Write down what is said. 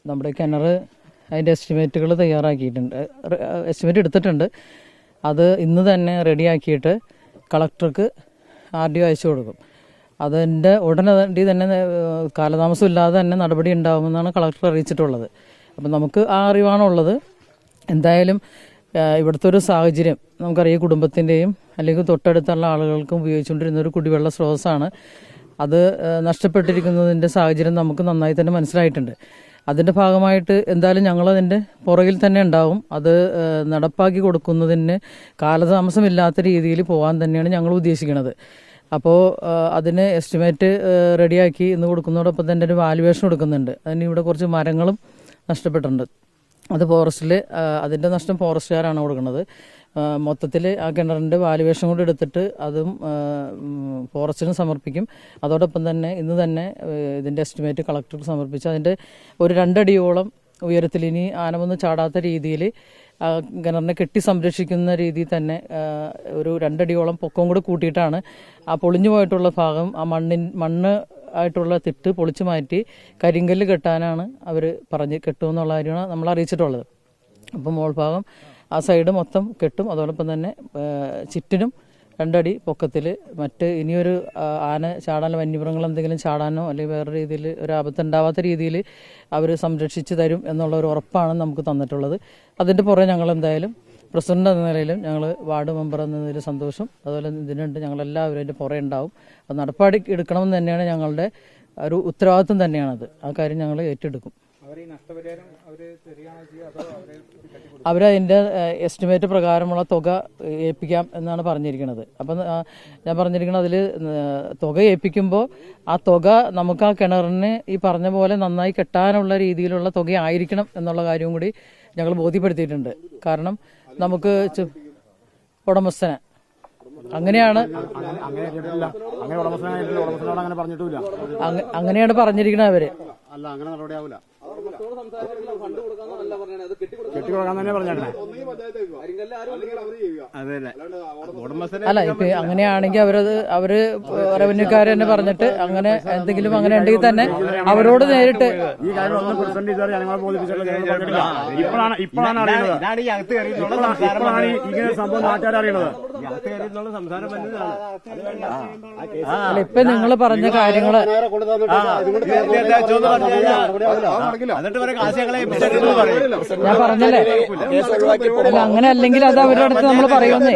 നമ്മുടെ കിണർ അതിൻ്റെ എസ്റ്റിമേറ്റുകൾ തയ്യാറാക്കിയിട്ടുണ്ട്, എസ്റ്റിമേറ്റ് എടുത്തിട്ടുണ്ട്. അത് ഇന്ന് തന്നെ റെഡിയാക്കിയിട്ട് കളക്ടർക്ക് RDO അയച്ചു കൊടുക്കും. അതിൻ്റെ ഉടനടി തന്നെ കാലതാമസം ഇല്ലാതെ തന്നെ നടപടി ഉണ്ടാകുമെന്നാണ് കളക്ടർ അറിയിച്ചിട്ടുള്ളത്. അപ്പം നമുക്ക് ആ അറിവാണുള്ളത്. എന്തായാലും ഇവിടുത്തെ ഒരു സാഹചര്യം നമുക്കറിയാം, കുടുംബത്തിൻ്റെയും അല്ലെങ്കിൽ തൊട്ടടുത്തുള്ള ആളുകൾക്കും ഉപയോഗിച്ചുകൊണ്ടിരുന്ന ഒരു കുടിവെള്ള സ്രോതസ്സാണ്. അത് നഷ്ടപ്പെട്ടിരിക്കുന്നതിൻ്റെ സാഹചര്യം നമുക്ക് നന്നായി തന്നെ മനസ്സിലായിട്ടുണ്ട്. അതിൻ്റെ ഭാഗമായിട്ട് എന്തായാലും ഞങ്ങളതിൻ്റെ പുറകിൽ തന്നെ ഉണ്ടാവും. അത് നടപ്പാക്കി കൊടുക്കുന്നതിന് കാലതാമസമില്ലാത്ത രീതിയിൽ പോകാൻ തന്നെയാണ് ഞങ്ങൾ ഉദ്ദേശിക്കുന്നത്. അപ്പോൾ അതിന് എസ്റ്റിമേറ്റ് റെഡിയാക്കി ഇന്ന് കൊടുക്കുന്നതോടൊപ്പം തന്നെ ഒരു വാല്യുവേഷൻ കൊടുക്കുന്നുണ്ട്. അതിന് ഇവിടെ കുറച്ച് മരങ്ങളും നഷ്ടപ്പെട്ടിട്ടുണ്ട്. അത് ഫോറസ്റ്റിൽ, അതിൻ്റെ നഷ്ടം ഫോറസ്റ്റുകാരാണ് കൊടുക്കുന്നത്. മൊത്തത്തിൽ ആ കിണറിൻ്റെ വാല്യുവേഷൻ കൂടി എടുത്തിട്ട് അതും ഫോറസ്റ്റിന് സമർപ്പിക്കും. അതോടൊപ്പം തന്നെ ഇന്ന് തന്നെ ഇതിൻ്റെ എസ്റ്റിമേറ്റ് കളക്ടർക്ക് സമർപ്പിച്ച് അതിൻ്റെ ഒരു 2 അടിയോളം ഉയരത്തിൽ ഇനി ആന വന്ന് ചാടാത്ത രീതിയിൽ കിണറിനെ കെട്ടി സംരക്ഷിക്കുന്ന രീതിയിൽ തന്നെ ഒരു 2 അടിയോളം പൊക്കം കൂടെ കൂട്ടിയിട്ടാണ് ആ പൊളിഞ്ഞു പോയിട്ടുള്ള ഭാഗം, ആ മണ്ണ് ആയിട്ടുള്ള തിട്ട് പൊളിച്ചു മാറ്റി കരിങ്കല്ല് കെട്ടാനാണ് അവർ കെട്ടുമെന്നുള്ള കാര്യമാണ് നമ്മൾ അറിയിച്ചിട്ടുള്ളത്. അപ്പം മോൾഭാഗം ആ സൈഡ് മൊത്തം കെട്ടും. അതോടൊപ്പം തന്നെ ചുറ്റിനും 2 അടി പൊക്കത്തിൽ മറ്റ് ഇനിയൊരു ആന ചാടാനോ വന്യമൃഗങ്ങൾ എന്തെങ്കിലും ചാടാനോ അല്ലെങ്കിൽ വേറെ രീതിയിൽ ഒരു ആപത്തുണ്ടാവാത്ത രീതിയിൽ അവർ സംരക്ഷിച്ച് തരും എന്നുള്ള ഒരു ഉറപ്പാണ് നമുക്ക് തന്നിട്ടുള്ളത്. അതിൻ്റെ പുറകെ ഞങ്ങൾ എന്തായാലും പ്രസിഡന്റ് എന്ന നിലയിലും ഞങ്ങൾ വാർഡ് മെമ്പർ എന്ന നിലയിൽ സന്തോഷം, അതുപോലെ ഇതിനുണ്ട് ഞങ്ങളെല്ലാവരും അതിൻ്റെ പുറകെ ഉണ്ടാവും. അത് നടപ്പാടി എടുക്കണമെന്ന് തന്നെയാണ് ഞങ്ങളുടെ ഒരു ഉത്തരവാദിത്വം തന്നെയാണത്. ആ കാര്യം ഞങ്ങൾ ഏറ്റെടുക്കും. അവരതിൻ്റെ എസ്റ്റിമേറ്റ് പ്രകാരമുള്ള തുക ഏൽപ്പിക്കാം എന്നാണ് പറഞ്ഞിരിക്കുന്നത്. അപ്പം ഞാൻ പറഞ്ഞിരിക്കുന്നത് അതിൽ തുക ഏൽപ്പിക്കുമ്പോൾ ആ തുക നമുക്ക് ആ കിണറിന് ഈ പറഞ്ഞ പോലെ നന്നായി കെട്ടാനുള്ള രീതിയിലുള്ള തുക ആയിരിക്കണം എന്നുള്ള കാര്യവും കൂടി ഞങ്ങൾ ബോധ്യപ്പെടുത്തിയിട്ടുണ്ട്. കാരണം നമുക്ക് ഉടമസ്ഥനെ അങ്ങനെയാണ് പറഞ്ഞിരിക്കുന്നത് അവര്. അല്ല, ഇപ്പൊ അങ്ങനെയാണെങ്കിൽ അവര് റവന്യൂക്കാർ തന്നെ പറഞ്ഞിട്ട് അങ്ങനെ എന്തെങ്കിലും അങ്ങനെ ഉണ്ടെങ്കിൽ തന്നെ അവരോട് നേരിട്ട് അല്ല, ഇപ്പൊ നിങ്ങൾ പറഞ്ഞ കാര്യങ്ങള് ഞാൻ പറഞ്ഞല്ലേ. അല്ല, അങ്ങനെ അല്ലെങ്കിൽ അത് അവരുടെ അടുത്ത് നമ്മൾ പറയുന്നേ.